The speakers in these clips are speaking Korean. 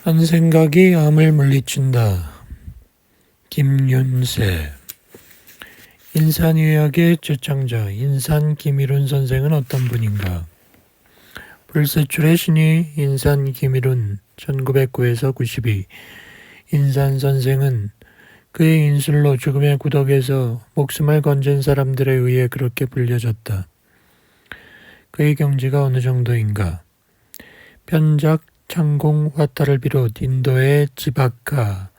한 생각이 암을 물리친다. 김윤세. 인산의학의 최창자 인산 김일훈 선생은 어떤 분인가? 불세출의 신이 인산 김일훈 1909에서 92. 인산 선생은 그의 인술로 죽음의 구덕에서 목숨을 건진 사람들에 의해 그렇게 불려졌다. 그의 경지가 어느 정도인가? 편작 창공 화타를 비롯 인도의 지바카,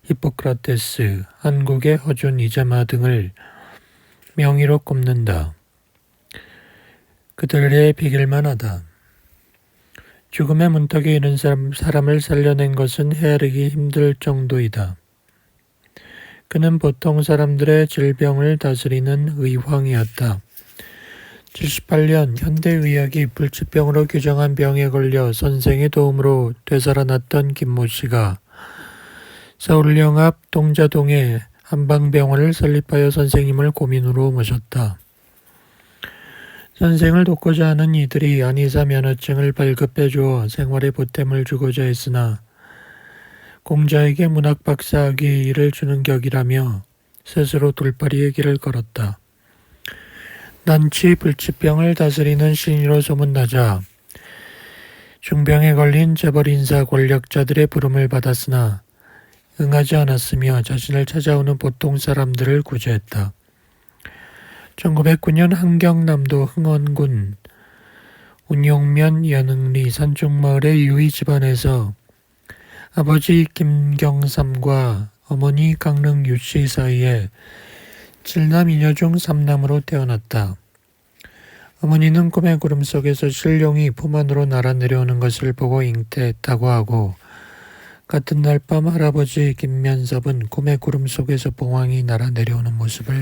히포크라테스, 한국의 허준 이자마 등을 명의로 꼽는다. 그들의 비길만 하다. 죽음의 문턱에 이른 사람을 살려낸 것은 헤아리기 힘들 정도이다. 그는 보통 사람들의 질병을 다스리는 의황이었다. 78년 현대의학이 불치병으로 규정한 병에 걸려 선생의 도움으로 되살아났던 김모 씨가 서울역 앞 동자동에 한방병원을 설립하여 선생님을 고민으로 모셨다. 선생을 돕고자 하는 이들이 안의사 면허증을 발급해 주어 생활에 보탬을 주고자 했으나 공자에게 문학 박사학위를 주는 격이라며 스스로 돌파리의 길을 걸었다. 난치 불치병을 다스리는 신이로 소문나자 중병에 걸린 재벌 인사 권력자들의 부름을 받았으나 응하지 않았으며 자신을 찾아오는 보통 사람들을 구제했다. 1909년 한경남도 흥원군 운용면 연흥리 산중마을의 유이 집안에서 아버지 김경삼과 어머니 강릉 유씨 사이에 7남 2녀 중 3남으로 태어났다. 어머니는 꿈의 구름 속에서 신룡이 품 안으로 날아 내려오는 것을 보고 잉태했다고 하고 같은 날 밤 할아버지 김면섭은 꿈의 구름 속에서 봉황이 날아 내려오는 모습을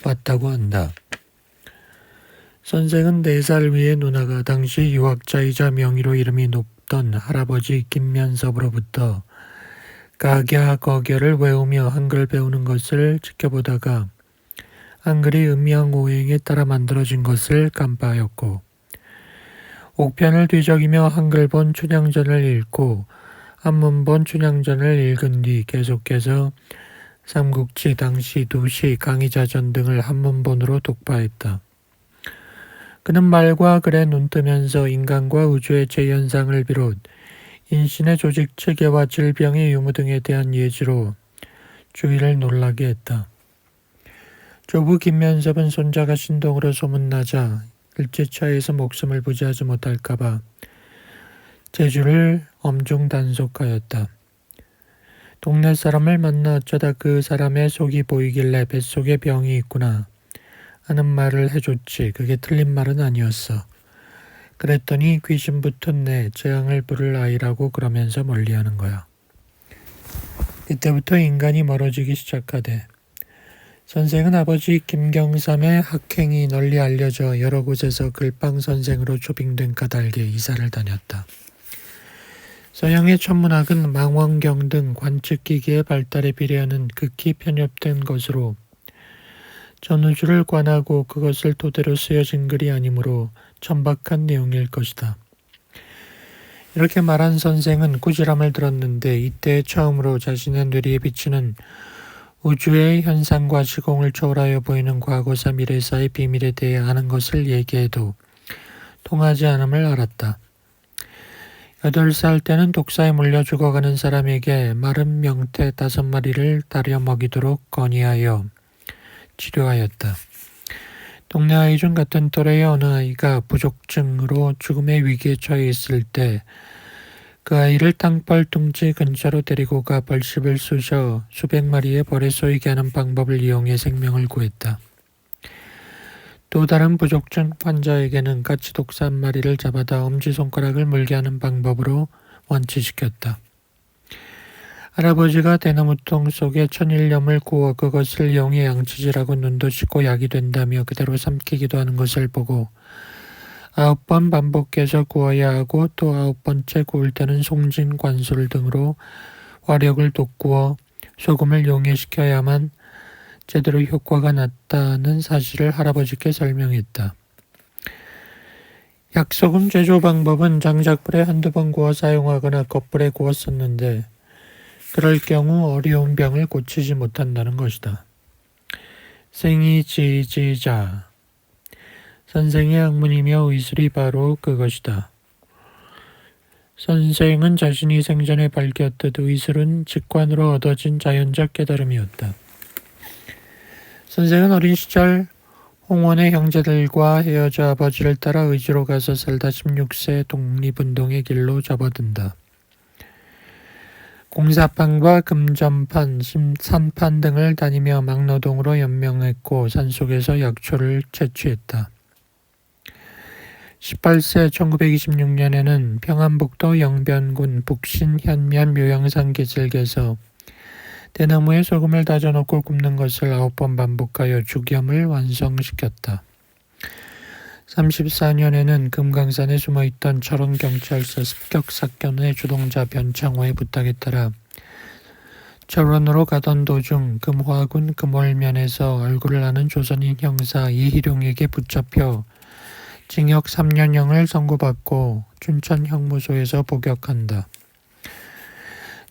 봤다고 한다. 선생은 4살 위의 누나가 당시 유학자이자 명의로 이름이 높던 할아버지 김면섭으로부터 가갸 거겨를 외우며 한글 배우는 것을 지켜보다가 한글이 음양오행에 따라 만들어진 것을 깜빡였고 옥편을 뒤적이며 한글본 춘향전을 읽고 한문본 춘향전을 읽은 뒤 계속해서 삼국지, 당시, 도시, 강의자전 등을 한문본으로 독파했다. 그는 말과 글에 눈뜨면서 인간과 우주의 재현상을 비롯 인신의 조직 체계와 질병의 유무 등에 대한 예지로 주위를 놀라게 했다. 조부 김면섭은 손자가 신동으로 소문나자 일제차에서 목숨을 부지하지 못할까봐 제주를 엄중 단속하였다. 동네 사람을 만나 어쩌다 그 사람의 속이 보이길래 뱃속에 병이 있구나 하는 말을 해줬지 그게 틀린 말은 아니었어. 그랬더니 귀신 붙은 내 재앙을 부를 아이라고 그러면서 멀리하는 거야. 그때부터 인간이 멀어지기 시작하대. 선생은 아버지 김경삼의 학행이 널리 알려져 여러 곳에서 글빵 선생으로 초빙된 까닭에 이사를 다녔다. 서양의 천문학은 망원경 등 관측기기의 발달에 비례하는 극히 편협된 것으로 전우주를 관하고 그것을 토대로 쓰여진 글이 아니므로 천박한 내용일 것이다. 이렇게 말한 선생은 꾸지람을 들었는데 이때 처음으로 자신의 뇌리에 비치는 우주의 현상과 시공을 초월하여 보이는 과거사 미래사의 비밀에 대해 아는 것을 얘기해도 통하지 않음을 알았다. 8살 때는 독사에 물려 죽어가는 사람에게 마른 명태 5마리를 다려 먹이도록 건의하여 치료하였다. 동네 아이 중 같은 또래의 어느 아이가 부족증으로 죽음의 위기에 처해 있을 때 그 아이를 땅벌 둥지 근처로 데리고 가 벌집을 쑤셔 수백 마리의 벌에 쏘이게 하는 방법을 이용해 생명을 구했다. 또 다른 부족증 환자에게는 같이 독사 1마리를 잡아다 엄지손가락을 물게 하는 방법으로 완치시켰다. 할아버지가 대나무통 속에 천일염을 구워 그것을 용의 양치질하고 눈도 씻고 약이 된다며 그대로 삼키기도 하는 것을 보고 9번 반복해서 구워야 하고 또 9번째 구울 때는 송진, 관술 등으로 화력을 돋구어 소금을 용해시켜야만 제대로 효과가 났다는 사실을 할아버지께 설명했다. 약소금 제조 방법은 장작불에 한두 번 구워 사용하거나 겉불에 구웠었는데 그럴 경우 어려운 병을 고치지 못한다는 것이다. 생이 지지자. 선생의 학문이며 의술이 바로 그것이다. 선생은 자신이 생전에 밝혔듯 의술은 직관으로 얻어진 자연적 깨달음이었다. 선생은 어린 시절 홍원의 형제들과 헤어져 아버지를 따라 의주로 가서 살다 16세 독립운동의 길로 접어든다. 공사판과 금전판, 산판 등을 다니며 막노동으로 연명했고 산속에서 약초를 채취했다. 18세 1926년에는 평안북도 영변군 북신 현면 묘양산 기슭에서 대나무에 소금을 다져놓고 굽는 것을 9번 반복하여 죽염을 완성시켰다. 34년에는 금강산에 숨어있던 철원경찰서 습격사건의 주동자 변창호의 부탁에 따라 철원으로 가던 도중 금화군 금월면에서 얼굴을 아는 조선인 형사 이희룡에게 붙잡혀 징역 3년형을 선고받고 춘천형무소에서 복역한다.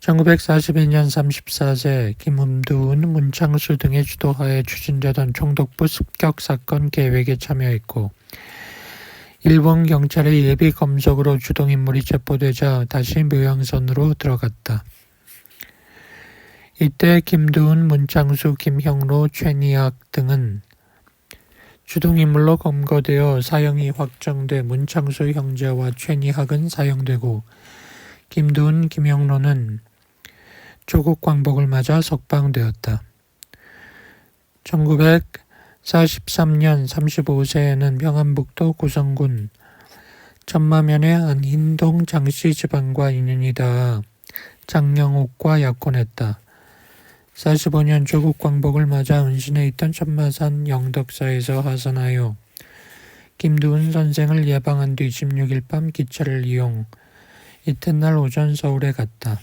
1942년 34세 김음두은, 문창수 등의 주도하에 추진되던 총독부 습격사건 계획에 참여했고 일본 경찰의 예비 검속으로 주동인물이 체포되자 다시 묘양선으로 들어갔다. 이때 김두은, 문창수, 김형로, 최니학 등은 주동인물로 검거되어 사형이 확정돼 문창수 형제와 최니학은 사형되고 김두은, 김형로는 조국 광복을 맞아 석방되었다. 1943년 35세에는 평안북도 고성군 천마면의 안흰동 장씨 집안과 인연이 닿아 장영옥과 약혼했다. 45년 조국 광복을 맞아 은신해 있던 천마산 영덕사에서 하선하여 김두은 선생을 예방한 뒤 16일 밤 기차를 이용 이튿날 오전 서울에 갔다.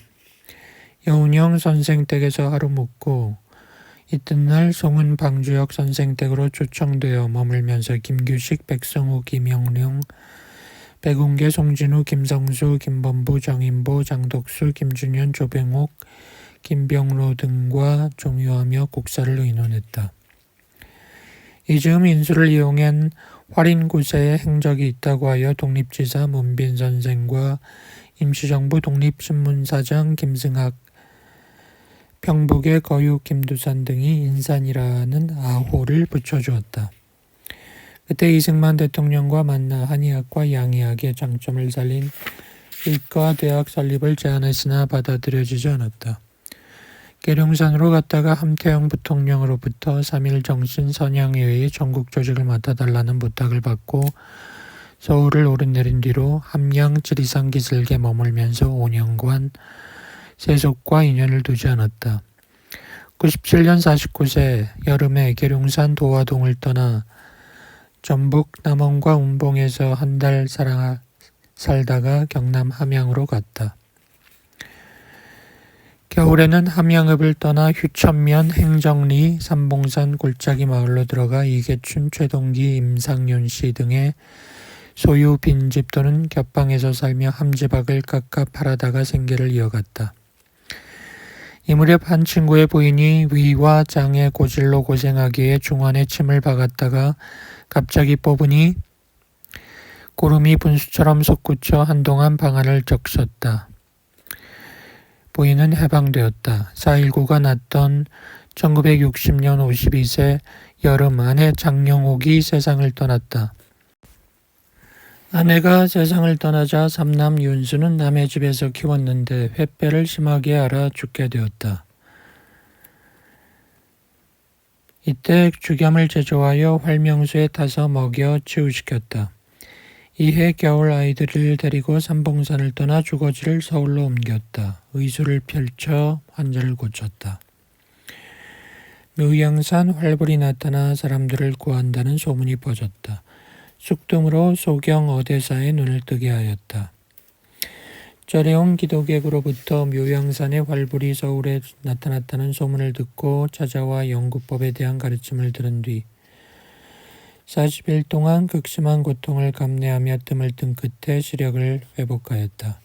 여운형 선생 댁에서 하루 묵고 이튿날 송은 방주역 선생 댁으로 초청되어 머물면서 김규식, 백성우, 김영룡, 백운계, 송진우, 김성수, 김범부, 정인보, 장덕수, 김준현, 조병옥, 김병로 등과 종유하며 국사를 의논했다. 이즈음 인수를 이용한 활인구세에 행적이 있다고 하여 독립지사 문빈 선생과 임시정부 독립신문사장 김승학, 평북의 거유 김두산 등이 인산이라는 아호를 붙여주었다. 그때 이승만 대통령과 만나 한의학과 양의학의 장점을 살린 의과대학 설립을 제안했으나 받아들여지지 않았다. 계룡산으로 갔다가 함태영 부통령으로부터 3.1 정신 선양회의 전국 조직을 맡아달라는 부탁을 받고 서울을 오르내린 뒤로 함양 지리산 기슭에 머물면서 5년간 세속과 인연을 두지 않았다. 97년 49세 여름에 계룡산 도화동을 떠나 전북 남원과 운봉에서 한 달 살다가 경남 함양으로 갔다. 겨울에는 함양읍을 떠나 휴천면, 행정리, 삼봉산 골짜기 마을로 들어가 이계춘, 최동기, 임상윤씨 등의 소유 빈집 또는 겹방에서 살며 함지박을 깎아 팔아다가 생계를 이어갔다. 이 무렵 한 친구의 부인이 위와 장의 고질로 고생하기에 중환에 침을 박았다가 갑자기 뽑으니 고름이 분수처럼 솟구쳐 한동안 방안을 적셨다. 부인은 해방되었다. 4.19가 났던 1960년 52세 여름 아내 장영옥이 세상을 떠났다. 아내가 세상을 떠나자 삼남 윤수는 남의 집에서 키웠는데 횃배를 심하게 앓아 죽게 되었다. 이때 죽염을 제조하여 활명수에 타서 먹여 치유시켰다. 이해 겨울 아이들을 데리고 삼봉산을 떠나 주거지를 서울로 옮겼다. 의술을 펼쳐 환자를 고쳤다. 묘양산 활불이 나타나 사람들을 구한다는 소문이 퍼졌다. 쑥등으로 소경 어대사의 눈을 뜨게 하였다. 절에온 기도객으로부터 묘양산의 활불이 서울에 나타났다는 소문을 듣고 찾아와 영구법에 대한 가르침을 들은 뒤 40일 동안 극심한 고통을 감내하며 뜸을 뜬 끝에 시력을 회복하였다.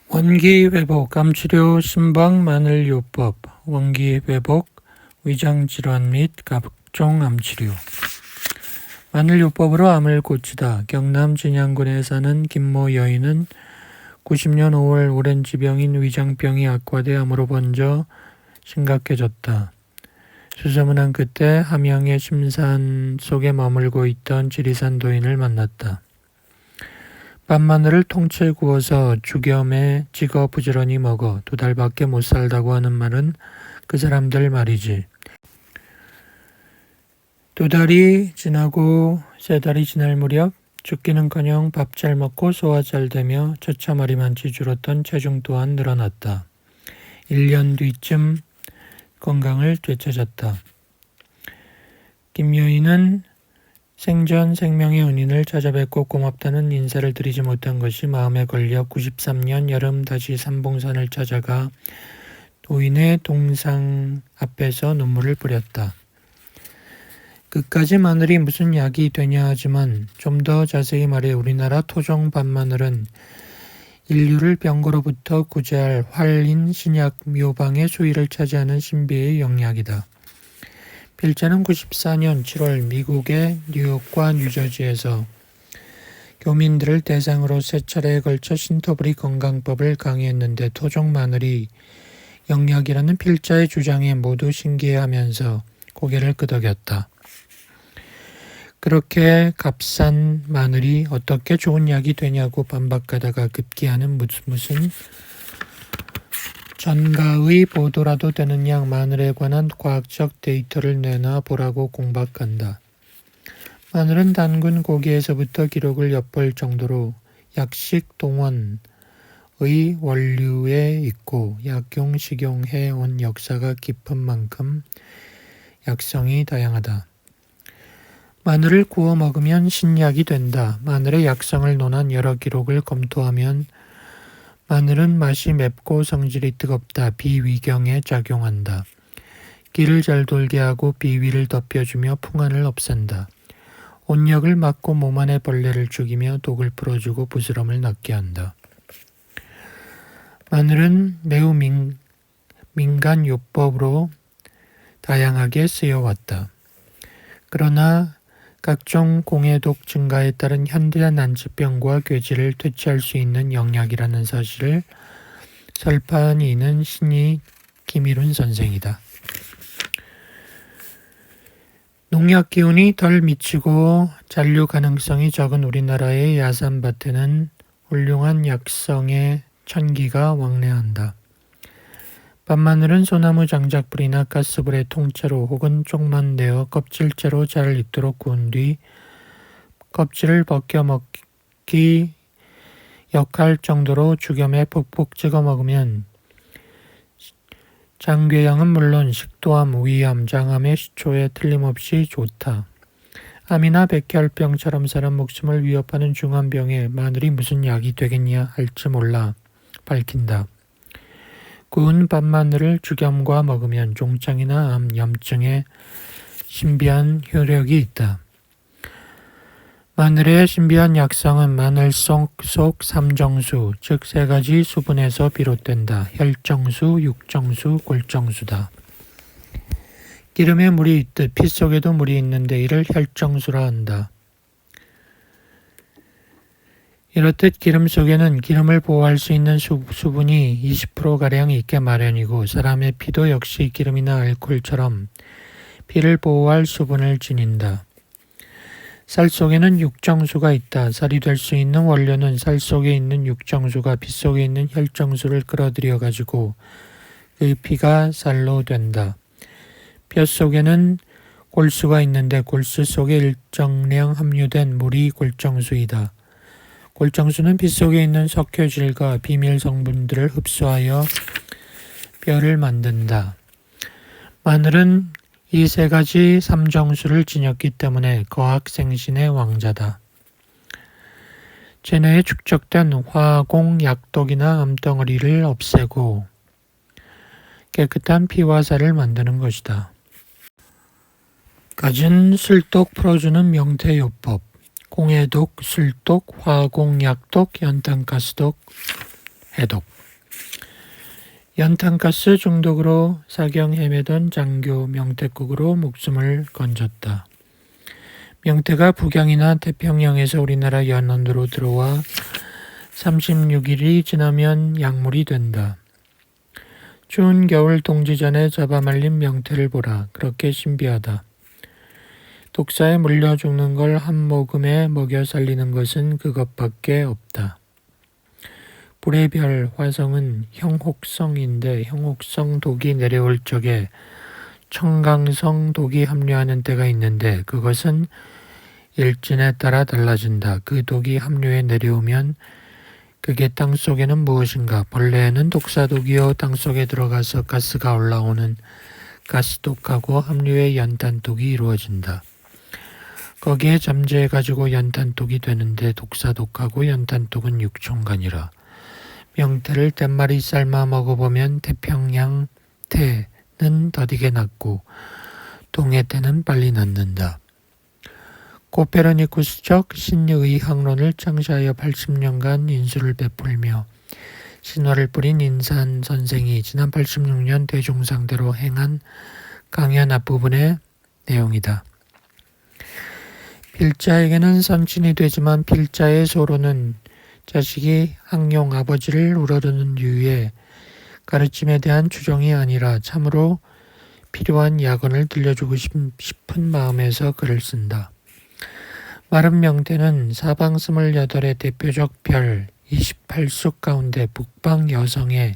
원기 회복, 암치료, 심방, 마늘요법, 원기 회복, 위장질환 및 각종 암치료. 마늘요법으로 암을 고치다. 경남 진양군에 사는 김모 여인은 90년 5월 오랜 지병인 위장병이 악화돼 암으로 번져 심각해졌다. 수소문한 끝에 함양의 심산 속에 머물고 있던 지리산 도인을 만났다. 밤마늘을 통째 구워서 죽염에 찍어 부지런히 먹어 2달밖에 못 살다고 하는 말은 그 사람들 말이지. 2달이 지나고 3달이 지날 무렵 죽기는커녕 밥 잘 먹고 소화 잘 되며 처참하리만치 줄었던 체중 또한 늘어났다. 1년 뒤쯤 건강을 되찾았다. 김 여인은 생전 생명의 은인을 찾아뵙고 고맙다는 인사를 드리지 못한 것이 마음에 걸려 93년 여름 다시 삼봉산을 찾아가 도인의 동상 앞에서 눈물을 뿌렸다. 그까지 마늘이 무슨 약이 되냐 하지만 좀 더 자세히 말해 우리나라 토종 밤마늘은 인류를 병거로부터 구제할 활인 신약 묘방의 수위를 차지하는 신비의 영약이다. 필자는 94년 7월 미국의 뉴욕과 뉴저지에서 교민들을 대상으로 3차례에 걸쳐 신토부리 건강법을 강의했는데 토종 마늘이 영약이라는 필자의 주장에 모두 신기해하면서 고개를 끄덕였다. 그렇게 값싼 마늘이 어떻게 좋은 약이 되냐고 반박하다가 급기야는 무슨 전가의 보도라도 되는 양 마늘에 관한 과학적 데이터를 내놔 보라고 공박한다. 마늘은 단군 고기에서부터 기록을 엿볼 정도로 약식 동원의 원류에 있고 약용 식용해 온 역사가 깊은 만큼 약성이 다양하다. 마늘을 구워 먹으면 신약이 된다. 마늘의 약성을 논한 여러 기록을 검토하면 마늘은 맛이 맵고 성질이 뜨겁다. 비위경에 작용한다. 기를 잘 돌게 하고 비위를 덮여주며 풍한을 없앤다. 온역을 막고 몸 안의 벌레를 죽이며 독을 풀어주고 부스럼을 낫게 한다. 마늘은 매우 민간 요법으로 다양하게 쓰여왔다. 그러나 각종 공해독 증가에 따른 현대 난치병과 괴질을 퇴치할 수 있는 영약이라는 사실을 설파한 이는 신이 김일훈 선생이다. 농약 기운이 덜 미치고 잔류 가능성이 적은 우리나라의 야산밭에는 훌륭한 약성의 천기가 왕래한다. 밤마늘은 소나무 장작불이나 가스불에 통째로 혹은 쪽만 내어 껍질째로 잘 익도록 구운 뒤 껍질을 벗겨 먹기 역할 정도로 죽염에 푹푹 찍어 먹으면 장궤양은 물론 식도암, 위암, 장암의 시초에 틀림없이 좋다. 암이나 백혈병처럼 사람 목숨을 위협하는 중환병에 마늘이 무슨 약이 되겠냐 할지 몰라 밝힌다. 구운 밤마늘을 죽염과 먹으면 종장이나 암, 염증에 신비한 효력이 있다. 마늘의 신비한 약성은 마늘 속 삼정수, 즉 3가지 수분에서 비롯된다. 혈정수, 육정수, 골정수다. 기름에 물이 있듯 피 속에도 물이 있는데 이를 혈정수라 한다. 이렇듯 기름 속에는 기름을 보호할 수 있는 수분이 20%가량 있게 마련이고 사람의 피도 역시 기름이나 알코올처럼 피를 보호할 수분을 지닌다. 쌀 속에는 육정수가 있다. 쌀이 될 수 있는 원료는 쌀 속에 있는 육정수가 피 속에 있는 혈정수를 끌어들여 가지고 그 피가 쌀로 된다. 뼈 속에는 골수가 있는데 골수 속에 일정량 함유된 물이 골정수이다. 골정수는 피 속에 있는 석회질과 비밀 성분들을 흡수하여 뼈를 만든다. 마늘은 이 3가지 삼정수를 지녔기 때문에 거학생신의 왕자다. 체내에 축적된 화공, 약독이나 암덩어리를 없애고 깨끗한 피와 살을 만드는 것이다. 갖은 술독 풀어주는 명태요법. 공해독, 술독, 화공약독, 연탄가스독, 해독. 연탄가스 중독으로 사경 헤매던 장교 명태국으로 목숨을 건졌다. 명태가 북양이나 태평양에서 우리나라 연안으로 들어와 36일이 지나면 약물이 된다. 추운 겨울 동지 전에 잡아말린 명태를 보라. 그렇게 신비하다. 독사에 물려 죽는 걸 한 모금에 먹여 살리는 것은 그것밖에 없다. 불의 별 화성은 형혹성인데 형혹성 독이 내려올 적에 청강성 독이 합류하는 때가 있는데 그것은 일진에 따라 달라진다. 그 독이 합류해 내려오면 그게 땅속에는 무엇인가? 본래에는 독사독이요 땅속에 들어가서 가스가 올라오는 가스독하고 합류해 연탄독이 이루어진다. 거기에 잠재해가지고 연탄독이 되는데 독사독하고 연탄독은 육촌간이라. 명태를 댓말이 삶아 먹어보면 태평양 태는 더디게 낫고 동해 태는 빨리 낫는다. 코페르니쿠스적 신의학론을 창시하여 80년간 인수를 베풀며 신화를 뿌린 인산 선생이 지난 86년 대종상대로 행한 강연 앞부분의 내용이다. 필자에게는 선친이 되지만 필자의 소로는 자식이 항용 아버지를 우러르는 유의 가르침에 대한 추종이 아니라 참으로 필요한 약언을 들려주고 싶은 마음에서 글을 쓴다. 마른 명태는 사방 28의 대표적 별 28宿가운데 북방 여성의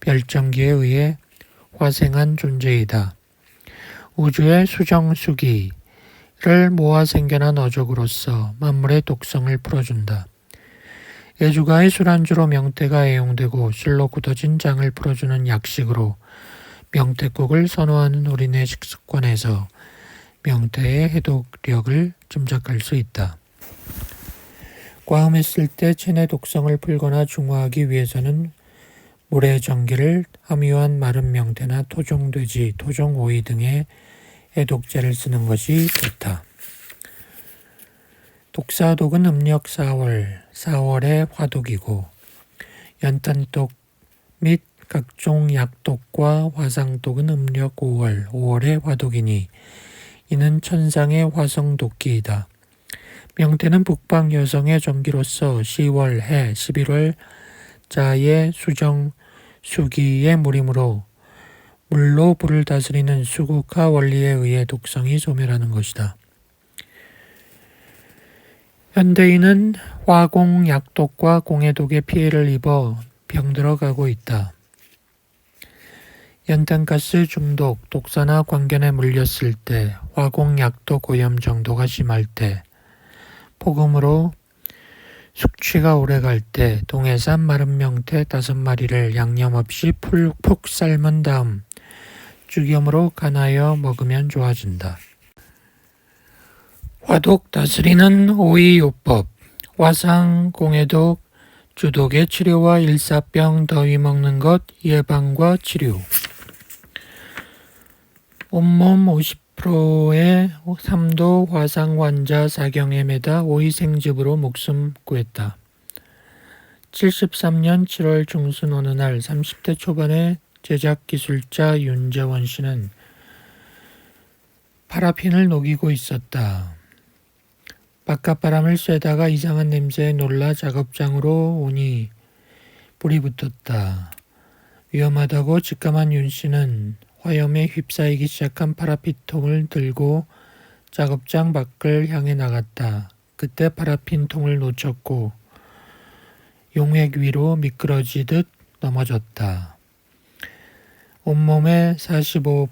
별정기에 의해 화생한 존재이다. 우주의 수정수기를 모아 생겨난 어족으로서 만물의 독성을 풀어준다. 애주가의 술안주로 명태가 애용되고 술로 굳어진 장을 풀어주는 약식으로 명태국을 선호하는 우리네 식습관에서 명태의 해독력을 짐작할 수 있다. 과음했을 때 체내 독성을 풀거나 중화하기 위해서는 물의 전기를 함유한 마른 명태나 토종돼지, 토종오이 등의 해독제를 쓰는 것이 좋다. 독사독은 음력 4월의 화독이고 연탄독 및 각종 약독과 화상독은 음력 5월의 화독이니 이는 천상의 화성독기이다. 명태는 북방 여성의 전기로서 10월 해, 11월 자의 수정 수기의 물이므로 물로 불을 다스리는 수국화 원리에 의해 독성이 소멸하는 것이다. 현대인은 화공약독과 공해독의 피해를 입어 병들어가고 있다. 연탄가스 중독, 독사나 광견에 물렸을 때, 화공약독 오염 정도가 심할 때, 폭음으로 숙취가 오래갈 때 동해산 마른 명태 5마리를 양념 없이 푹 삶은 다음 죽염으로 간하여 먹으면 좋아진다. 화독 다스리는 오이요법. 화상, 공해독, 주독의 치료와 일사병, 더위 먹는 것, 예방과 치료. 온몸 50%의 3도 화상 환자 사경에 매다 오이 생즙으로 목숨 구했다. 73년 7월 중순 어느 날 30대 초반의 제작기술자 윤재원 씨는 파라핀을 녹이고 있었다. 바깥바람을 쐬다가 이상한 냄새에 놀라 작업장으로 오니 불이 붙었다. 위험하다고 직감한 윤 씨는 화염에 휩싸이기 시작한 파라핀통을 들고 작업장 밖을 향해 나갔다. 그때 파라핀통을 놓쳤고 용액 위로 미끄러지듯 넘어졌다. 온몸의 45%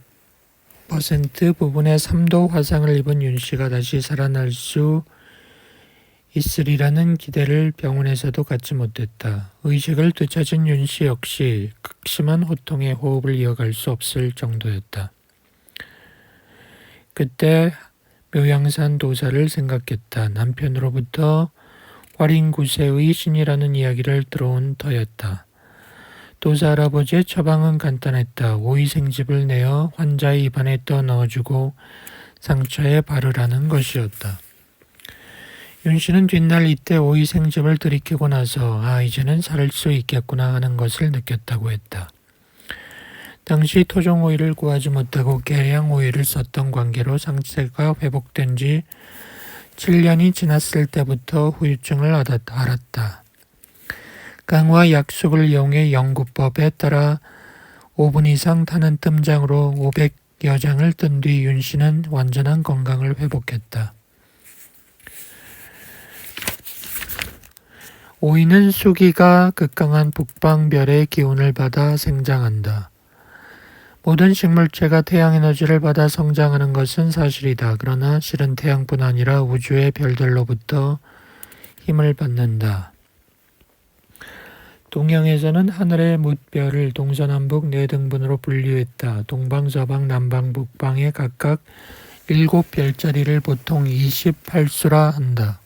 부분에 3도 화상을 입은 윤 씨가 다시 살아날 수 있으리라는 기대를 병원에서도 갖지 못했다. 의식을 되찾은 윤 씨 역시 극심한 호통에 호흡을 이어갈 수 없을 정도였다. 그때 묘양산 도사를 생각했다. 남편으로부터 활인구세의 신이라는 이야기를 들어온 터였다. 도사 할아버지의 처방은 간단했다. 오이 생즙을 내어 환자의 입안에 떠 넣어주고 상처에 바르라는 것이었다. 윤씨는 뒷날 이때 오이 생즙을 들이키고 나서 이제는 살 수 있겠구나 하는 것을 느꼈다고 했다. 당시 토종 오이를 구하지 못하고 계량 오이를 썼던 관계로 상태가 회복된 지 7년이 지났을 때부터 후유증을 알았다. 강화 약숙을 이용해 영구법에 따라 5분 이상 타는 뜸장으로 500여 장을 뜬 뒤 윤씨는 완전한 건강을 회복했다. 오이는 수기가 극강한 북방별의 기운을 받아 생장한다. 모든 식물체가 태양에너지를 받아 성장하는 것은 사실이다. 그러나 실은 태양뿐 아니라 우주의 별들로부터 힘을 받는다. 동양에서는 하늘의 뭇별을 동서남북 4등분으로 분류했다. 동방, 서방, 남방, 북방에 각각 7별자리를 보통 28수라 한다.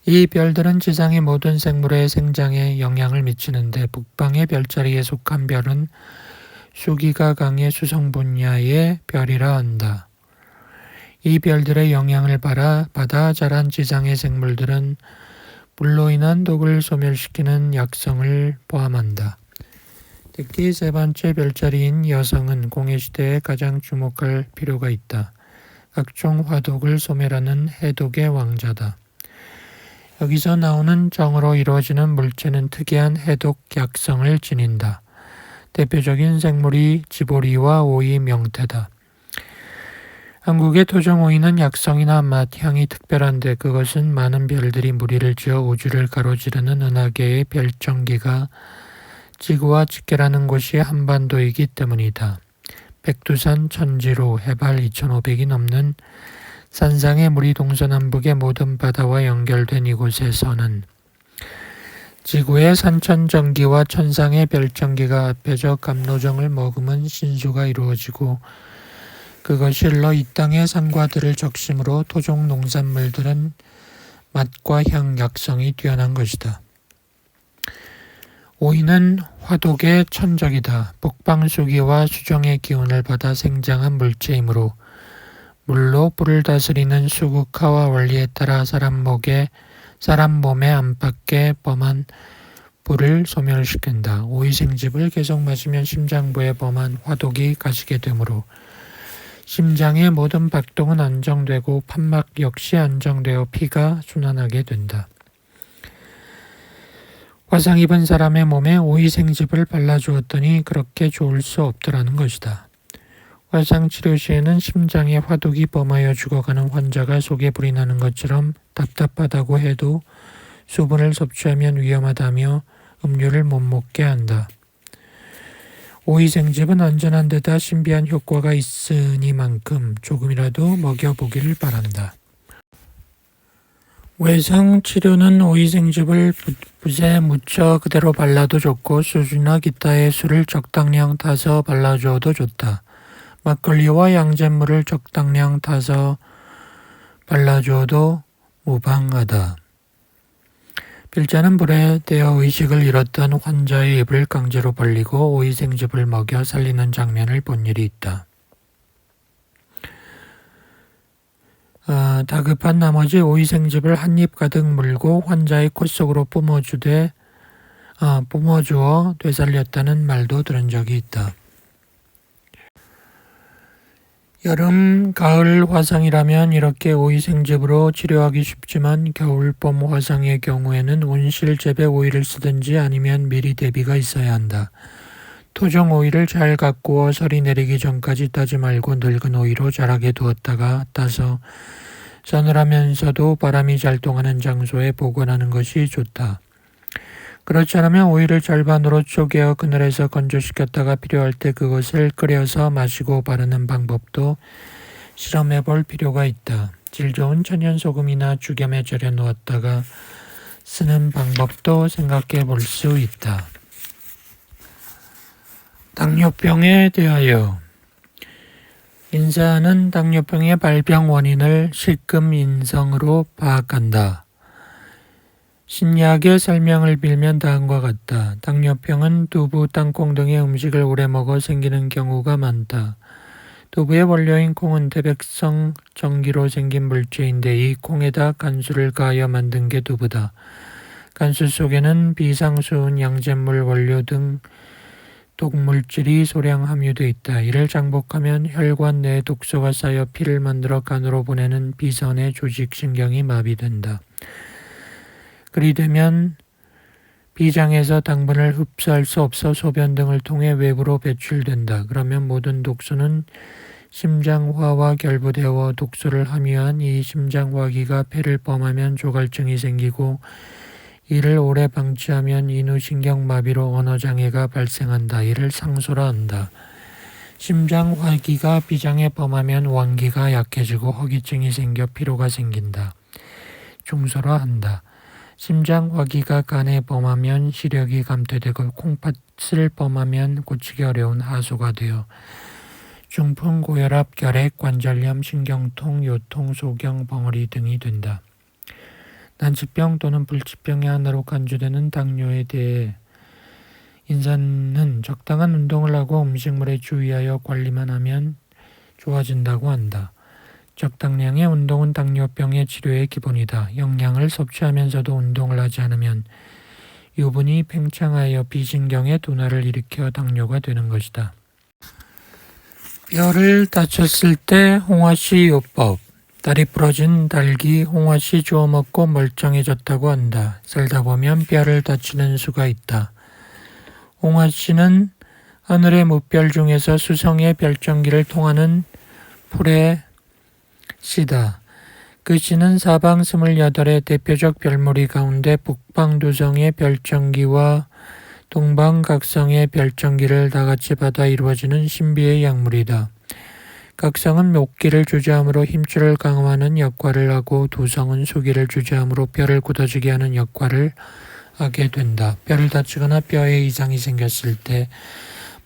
이 별들은 지상의 모든 생물의 생장에 영향을 미치는데 북방의 별자리에 속한 별은 수기가 강의 수성 분야의 별이라 한다. 이 별들의 영향을 받아 자란 지상의 생물들은 물로 인한 독을 소멸시키는 약성을 포함한다. 특히 세 번째 별자리인 여성은 공해시대에 가장 주목할 필요가 있다. 각종 화독을 소멸하는 해독의 왕자다. 여기서 나오는 정으로 이루어지는 물체는 특이한 해독 약성을 지닌다. 대표적인 생물이 지보리와 오이, 명태다. 한국의 토종 오이는 약성이나 맛, 향이 특별한데 그것은 많은 별들이 무리를 지어 우주를 가로지르는 은하계의 별정기가 지구와 직결하는 곳이 한반도이기 때문이다. 백두산 천지로 해발 2,500이 넘는 산상의 물이 동서남북의 모든 바다와 연결된 이곳에서는 지구의 산천전기와 천상의 별정기가 합해져 갑노정을 머금은 신수가 이루어지고 그것이 흘러 이 땅의 산과들을 적심으로 토종 농산물들은 맛과 향, 약성이 뛰어난 것이다. 오이는 화독의 천적이다. 북방수기와 수정의 기운을 받아 생장한 물체이므로 물로 불을 다스리는 수국화와 원리에 따라 사람 몸의 안팎에 범한 불을 소멸시킨다. 오이 생즙을 계속 마시면 심장부에 범한 화독이 가시게 되므로 심장의 모든 박동은 안정되고 판막 역시 안정되어 피가 순환하게 된다. 화상 입은 사람의 몸에 오이 생즙을 발라주었더니 그렇게 좋을 수 없더라는 것이다. 화상 치료 시에는 심장에 화독이 범하여 죽어가는 환자가 속에 불이 나는 것처럼 답답하다고 해도 수분을 섭취하면 위험하다며 음료를 못 먹게 한다. 오이 생즙은 안전한 데다 신비한 효과가 있으니만큼 조금이라도 먹여보기를 바란다. 외상 치료는 오이 생즙을 붓에 묻혀 그대로 발라도 좋고 소주나 기타의 술을 적당량 타서 발라주어도 좋다. 막걸리와 양잿물을 적당량 타서 발라주어도 무방하다. 필자는 불에 대어 의식을 잃었던 환자의 입을 강제로 벌리고 오이 생즙을 먹여 살리는 장면을 본 일이 있다. 다급한 나머지 오이 생즙을 한 입 가득 물고 환자의 콧 속으로 뿜어주어 되살렸다는 말도 들은 적이 있다. 여름, 가을 화상이라면 이렇게 오이 생즙으로 치료하기 쉽지만 겨울, 봄 화상의 경우에는 온실재배 오이를 쓰든지 아니면 미리 대비가 있어야 한다. 토종 오이를 잘 가꾸어 설이 내리기 전까지 따지 말고 늙은 오이로 자라게 두었다가 따서 서늘하면서도 바람이 잘 통하는 장소에 보관하는 것이 좋다. 그렇지 않으면 오이를 절반으로 쪼개어 그늘에서 건조시켰다가 필요할 때 그것을 끓여서 마시고 바르는 방법도 실험해 볼 필요가 있다. 질 좋은 천연소금이나 죽염에 절여 놓았다가 쓰는 방법도 생각해 볼 수 있다. 당뇨병에 대하여 인사는 당뇨병의 발병 원인을 실금인성으로 파악한다. 신약의 설명을 빌면 다음과 같다. 당뇨병은 두부, 땅콩 등의 음식을 오래 먹어 생기는 경우가 많다. 두부의 원료인 콩은 태백성 전기로 생긴 물질인데 이 콩에다 간수를 가하여 만든 게 두부다. 간수 속에는 비상수은, 양잿물, 원료 등 독물질이 소량 함유되어 있다. 이를 장복하면 혈관 내에 독소가 쌓여 피를 만들어 간으로 보내는 비선의 조직신경이 마비된다. 그리 되면 비장에서 당분을 흡수할 수 없어 소변 등을 통해 외부로 배출된다. 그러면 모든 독소는 심장화와 결부되어 독소를 함유한 이 심장화기가 폐를 범하면 조갈증이 생기고 이를 오래 방치하면 인후신경마비로 언어장애가 발생한다. 이를 상소라 한다. 심장화기가 비장에 범하면 완기가 약해지고 허기증이 생겨 피로가 생긴다. 중소라 한다. 심장화기가 간에 범하면 시력이 감퇴되고 콩팥을 범하면 고치기 어려운 하소가 되어 중풍, 고혈압, 결핵, 관절염, 신경통, 요통, 소경, 벙어리 등이 된다. 난치병 또는 불치병의 하나로 간주되는 당뇨에 대해 인간은 적당한 운동을 하고 음식물에 주의하여 관리만 하면 좋아진다고 한다. 적당량의 운동은 당뇨병의 치료의 기본이다. 영양을 섭취하면서도 운동을 하지 않으면 유분이 팽창하여 비신경의 둔화를 일으켜 당뇨가 되는 것이다. 뼈를 다쳤을 때 홍화씨 요법. 다리 부러진 닭이 홍화씨 주워 먹고 멀쩡해졌다고 한다. 살다 보면 뼈를 다치는 수가 있다. 홍화씨는 하늘의 무별 중에서 수성의 별정기를 통하는 풀의 씨다. 그 씨는 사방 28의 대표적 별무리 가운데 북방두성의 별정기와 동방각성의 별정기를 다같이 받아 이루어지는 신비의 약물이다. 각성은 목기를 주저함으로 힘줄을 강화하는 역할을 하고 두성은 수기를 주저함으로 뼈를 굳어지게 하는 역할을 하게 된다. 뼈를 다치거나 뼈에 이상이 생겼을 때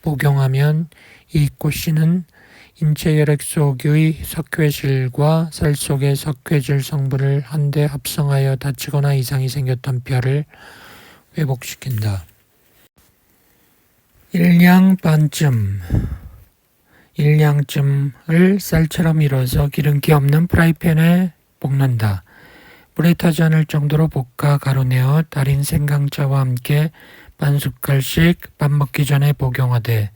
복용하면 이 꽃씨는 인체 혈액 속의 석회질과 살 속의 석회질 성분을 한데 합성하여 다치거나 이상이 생겼던 뼈를 회복시킨다. 일량 반쯤. 일량쯤을 쌀처럼 밀어서 기름기 없는 프라이팬에 볶는다. 불에 타지 않을 정도로 볶아 가루내어 달인 생강차와 함께 반 숟갈씩 밥 먹기 전에 복용하되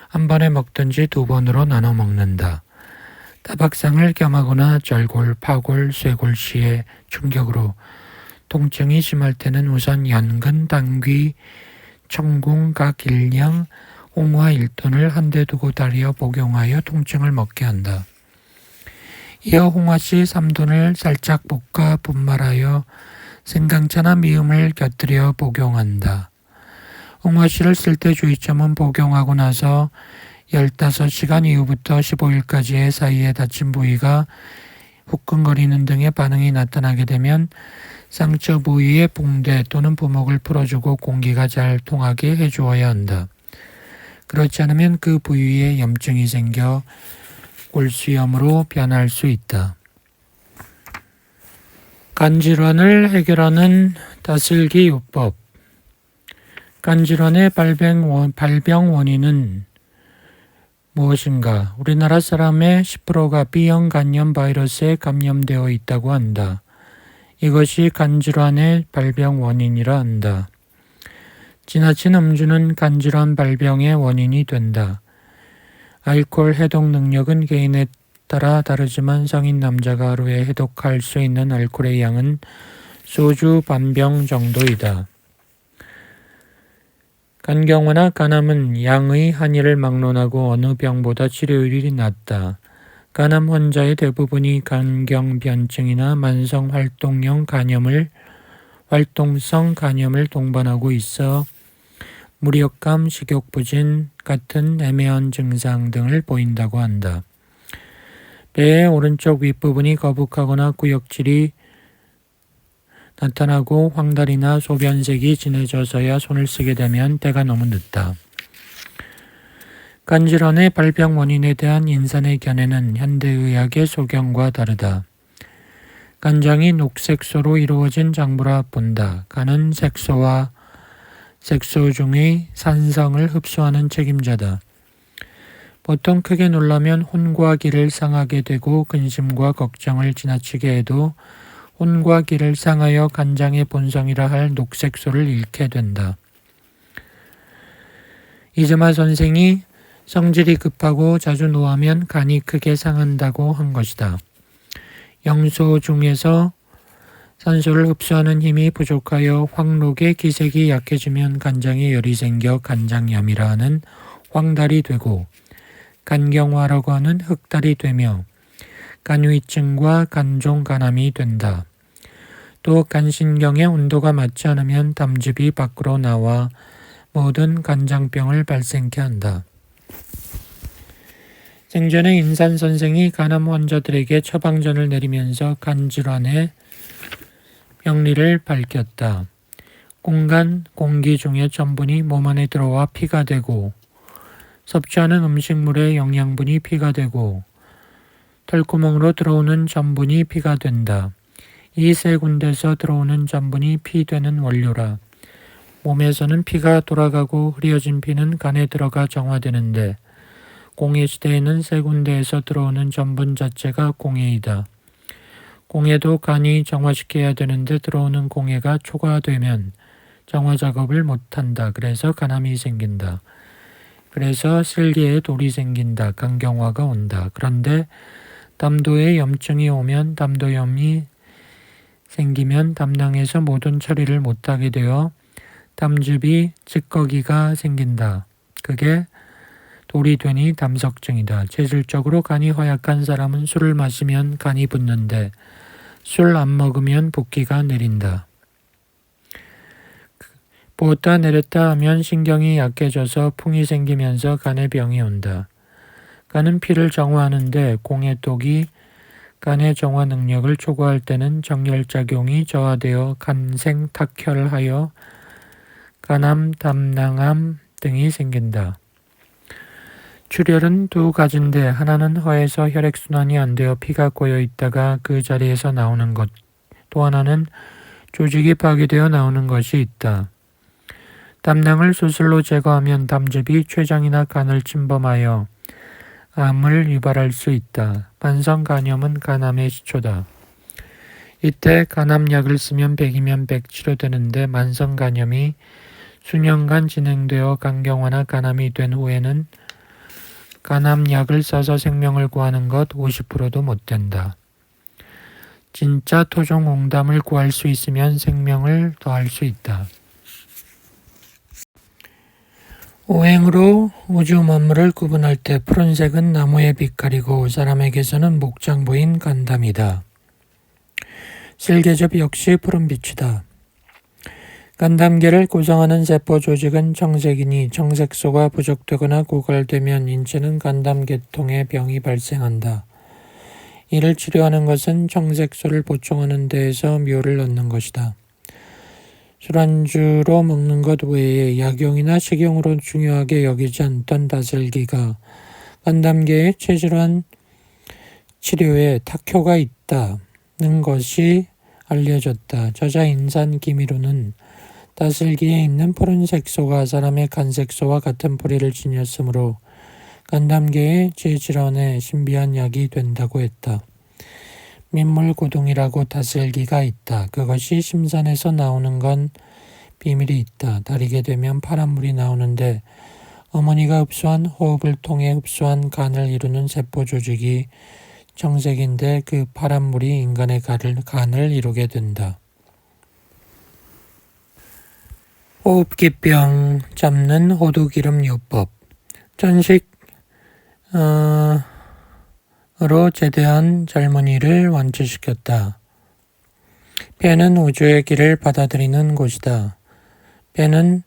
한 번에 먹든지 두 번으로 나눠 먹는다. 타박상을 겸하거나 절골, 파골, 쇄골시의 충격으로 통증이 심할 때는 우선 연근, 당귀, 청궁, 각 일량, 홍화 1톤을 한데 두고 달여 복용하여 통증을 먹게 한다. 이어 홍화씨 3톤을 살짝 볶아 분말하여 생강차나 미음을 곁들여 복용한다. 홍화씨를 쓸 때 주의점은 복용하고 나서 15시간 이후부터 15일까지의 사이에 다친 부위가 후끈거리는 등의 반응이 나타나게 되면 상처 부위의 붕대 또는 부목을 풀어주고 공기가 잘 통하게 해주어야 한다. 그렇지 않으면 그 부위에 염증이 생겨 골수염으로 변할 수 있다. 간질환을 해결하는 다슬기 요법. 간질환의 발병 원인은 무엇인가? 우리나라 사람의 10%가 B형 간염 바이러스에 감염되어 있다고 한다. 이것이 간질환의 발병 원인이라 한다. 지나친 음주는 간질환 발병의 원인이 된다. 알코올 해독 능력은 개인에 따라 다르지만 성인 남자가 하루에 해독할 수 있는 알코올의 양은 소주 반병 정도이다. 간경화나 간암은 양의 한의를 막론하고 어느 병보다 치료율이 낮다. 간암 환자의 대부분이 간경변증이나 만성활동성 간염을 동반하고 있어 무력감, 식욕부진 같은 애매한 증상 등을 보인다고 한다. 배의 오른쪽 윗부분이 거북하거나 구역질이 나타나고 황달이나 소변색이 진해져서야 손을 쓰게 되면 때가 너무 늦다. 간질환의 발병 원인에 대한 인산의 견해는 현대의학의 소견과 다르다. 간장이 녹색소로 이루어진 장부라 본다. 간은 색소 중의 산성을 흡수하는 책임자다. 보통 크게 놀라면 혼과 기를 상하게 되고 근심과 걱정을 지나치게 해도 혼과 기를 상하여 간장의 본성이라 할 녹색소를 잃게 된다. 이즈마 선생이 성질이 급하고 자주 노하면 간이 크게 상한다고 한 것이다. 영소 중에서 산소를 흡수하는 힘이 부족하여 황록의 기색이 약해지면 간장에 열이 생겨 간장염이라 하는 황달이 되고 간경화라고 하는 흑달이 되며 간위증과 간종간암이 된다. 또 간신경의 온도가 맞지 않으면 담즙이 밖으로 나와 모든 간장병을 발생케 한다. 생전에 인산 선생이 간암 환자들에게 처방전을 내리면서 간질환의 병리를 밝혔다. 공간, 공기 중에 전분이 몸 안에 들어와 피가 되고 섭취하는 음식물의 영양분이 피가 되고 털구멍으로 들어오는 전분이 피가 된다. 이 세 군데에서 들어오는 전분이 피 되는 원료라. 몸에서는 피가 돌아가고 흐려진 피는 간에 들어가 정화되는데 공해 시대에는 세 군데에서 들어오는 전분 자체가 공해이다. 공해도 간이 정화시켜야 되는데 들어오는 공해가 초과되면 정화 작업을 못한다. 그래서 간암이 생긴다. 그래서 실계에 돌이 생긴다. 간경화가 온다. 그런데 담도에 염증이 오면 담도염이 생기면 담낭에서 모든 처리를 못하게 되어 담즙이 찌꺼기가 생긴다. 그게 돌이 되니 담석증이다. 체질적으로 간이 허약한 사람은 술을 마시면 간이 붓는데 술 안 먹으면 붓기가 내린다. 부었다 내렸다 하면 신경이 약해져서 풍이 생기면서 간에 병이 온다. 간은 피를 정화하는데 공해독이 간의 정화 능력을 초과할 때는 정열작용이 저하되어 간생탁혈하여 간암, 담낭암 등이 생긴다. 출혈은 두 가지인데 하나는 허에서 혈액순환이 안 되어 피가 고여 있다가 그 자리에서 나오는 것, 또 하나는 조직이 파괴되어 나오는 것이 있다. 담낭을 수술로 제거하면 담즙이 췌장이나 간을 침범하여 암을 유발할 수 있다. 만성간염은 간암의 시초다. 이때 간암약을 쓰면 100이면 100 치료되는데 만성간염이 수년간 진행되어 간경화나 간암이 된 후에는 간암약을 써서 생명을 구하는 것 50%도 못 된다. 진짜 토종 옹담을 구할 수 있으면 생명을 더할 수 있다. 오행으로 우주 만물을 구분할 때 푸른색은 나무의 빛깔이고 사람에게서는 목장부인 간담이다. 실계즙 역시 푸른빛이다. 간담계를 구성하는 세포 조직은 청색이니 청색소가 부족되거나 고갈되면 인체는 간담계통의 병이 발생한다. 이를 치료하는 것은 청색소를 보충하는 데에서 묘를 넣는 것이다. 술안주로 먹는 것 외에 약용이나 식용으로 중요하게 여기지 않던 다슬기가 간담계의 체질환 치료에 탁효가 있다는 것이 알려졌다. 저자 인산 김일우는 다슬기에 있는 푸른색소가 사람의 간색소와 같은 뿌리를 지녔으므로 간담계의 제질환에 신비한 약이 된다고 했다. 민물고둥이라고 다슬기가 있다. 그것이 심산에서 나오는 건 비밀이 있다. 다리게 되면 파란 물이 나오는데 어머니가 흡수한 호흡을 통해 흡수한 간을 이루는 세포 조직이 청색인데 그 파란 물이 인간의 간을 이루게 된다. 호흡기병 잡는 호두기름요법. 전식으로 제대한 젊은이를 완치시켰다. 폐는 우주의 길을 받아들이는 곳이다. 폐는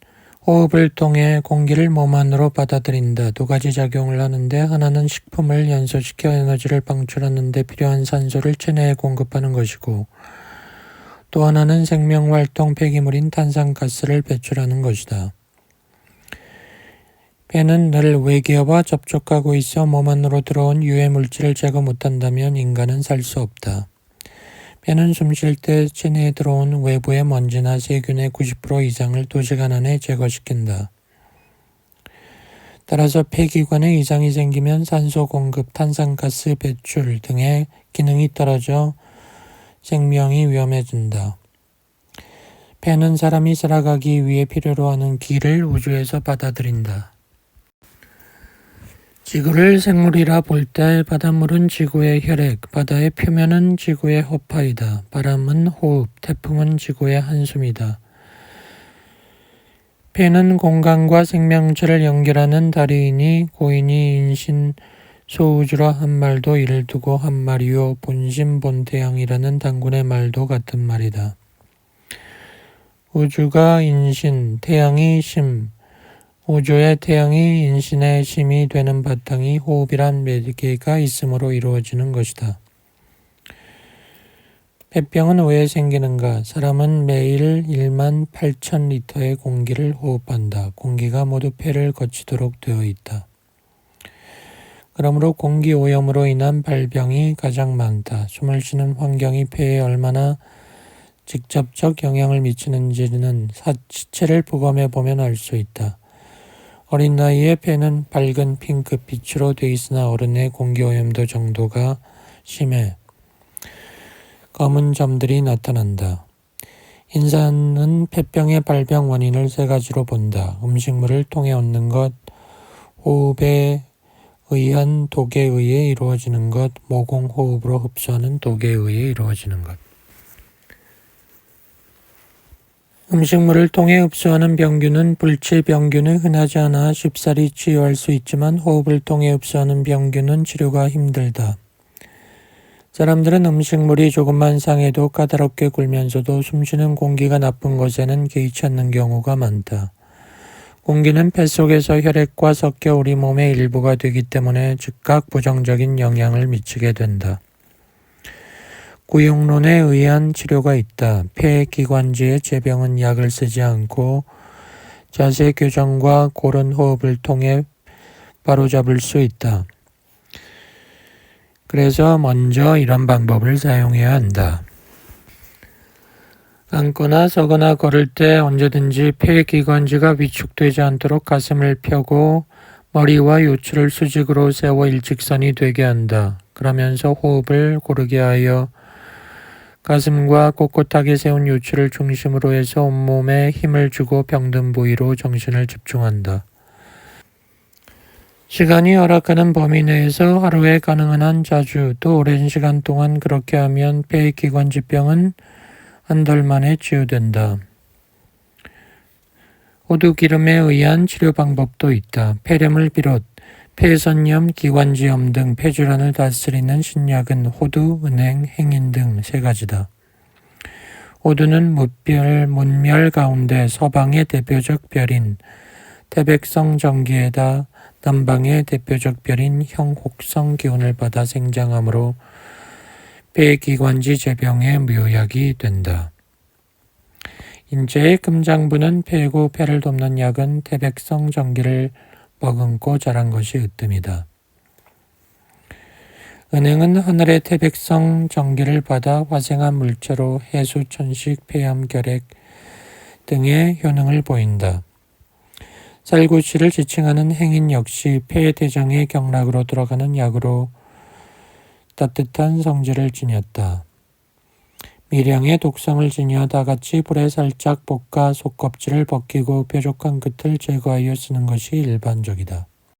호흡을 통해 공기를 몸 안으로 받아들인다. 두 가지 작용을 하는데 하나는 식품을 연소시켜 에너지를 방출하는 데 필요한 산소를 체내에 공급하는 것이고 또 하나는 생명활동 폐기물인 탄산가스를 배출하는 것이다. 폐는 늘 외계어와 접촉하고 있어 몸 안으로 들어온 유해물질을 제거 못한다면 인간은 살 수 없다. 폐는 숨 쉴 때 체내에 들어온 외부의 먼지나 세균의 90% 이상을 2시간 안에 제거시킨다. 따라서 폐기관에 이상이 생기면 산소 공급, 탄산가스 배출 등의 기능이 떨어져 생명이 위험해진다. 폐는 사람이 살아가기 위해 필요로 하는 기를 우주에서 받아들인다. 지구를 생물이라 볼 때 바닷물은 지구의 혈액, 바다의 표면은 지구의 허파이다. 바람은 호흡, 태풍은 지구의 한숨이다. 폐는 공간과 생명체를 연결하는 다리이니 고인이 인신 소우주라 한 말도 이를 두고 한 말이요 본심 본태양이라는 단군의 말도 같은 말이다. 우주가 인신, 태양이 심, 우주의 태양이 인신의 심이 되는 바탕이 호흡이란 매개가 있으므로 이루어지는 것이다. 폐병은 왜 생기는가? 사람은 매일 1만 8천 리터의 공기를 호흡한다. 공기가 모두 폐를 거치도록 되어 있다. 그러므로 공기 오염으로 인한 발병이 가장 많다. 숨을 쉬는 환경이 폐에 얼마나 직접적 영향을 미치는지는 시체를 부검해 보면 알 수 있다. 어린 나이에 폐는 밝은 핑크빛으로 돼 있으나 어른의 공기오염도 정도가 심해 검은 점들이 나타난다. 인간은 폐병의 발병 원인을 세 가지로 본다. 음식물을 통해 얻는 것, 호흡에 의한 독에 의해 이루어지는 것, 모공호흡으로 흡수하는 독에 의해 이루어지는 것. 음식물을 통해 흡수하는 병균은 불치병균은 흔하지 않아 쉽사리 치유할 수 있지만 호흡을 통해 흡수하는 병균은 치료가 힘들다. 사람들은 음식물이 조금만 상해도 까다롭게 굴면서도 숨쉬는 공기가 나쁜 것에는 개의치 않는 경우가 많다. 공기는 폐 속에서 혈액과 섞여 우리 몸의 일부가 되기 때문에 즉각 부정적인 영향을 미치게 된다. 구용론에 의한 치료가 있다. 폐 기관지의 재병은 약을 쓰지 않고 자세 교정과 고른 호흡을 통해 바로잡을 수 있다. 그래서 먼저 이런 방법을 사용해야 한다. 앉거나 서거나 걸을 때 언제든지 폐 기관지가 위축되지 않도록 가슴을 펴고 머리와 요추를 수직으로 세워 일직선이 되게 한다. 그러면서 호흡을 고르게 하여 가슴과 꼿꼿하게 세운 요추를 중심으로 해서 온몸에 힘을 주고 병든 부위로 정신을 집중한다. 시간이 허락하는 범위 내에서 하루에 가능한 한 자주 또 오랜 시간 동안 그렇게 하면 폐기관지병은 한 달 만에 치유된다. 호두기름에 의한 치료 방법도 있다. 폐렴을 비롯 폐선염, 기관지염 등 폐질환을 다스리는 신약은 호두, 은행, 행인 등 세 가지다. 호두는 문멸 가운데 서방의 대표적 별인 태백성 정기에다 남방의 대표적 별인 형혹성 기운을 받아 생장하므로 폐기관지 재병의 묘약이 된다. 인체의 금장부는 폐고 폐를 돕는 약은 태백성 정기를 머금고 자란 것이 으뜸이다. 은행은 하늘의 태백성 정기를 받아 화생한 물체로 해수, 천식, 폐암, 결핵 등의 효능을 보인다. 쌀구씨를 지칭하는 행인 역시 폐 대장의 경락으로 들어가는 약으로 따뜻한 성질을 지녔다. 미량의 독성을 지녀 다같이 불에 살짝 볶아 속껍질을 벗기고 뾰족한 끝을 제거하여 쓰는 것이 일반적이다.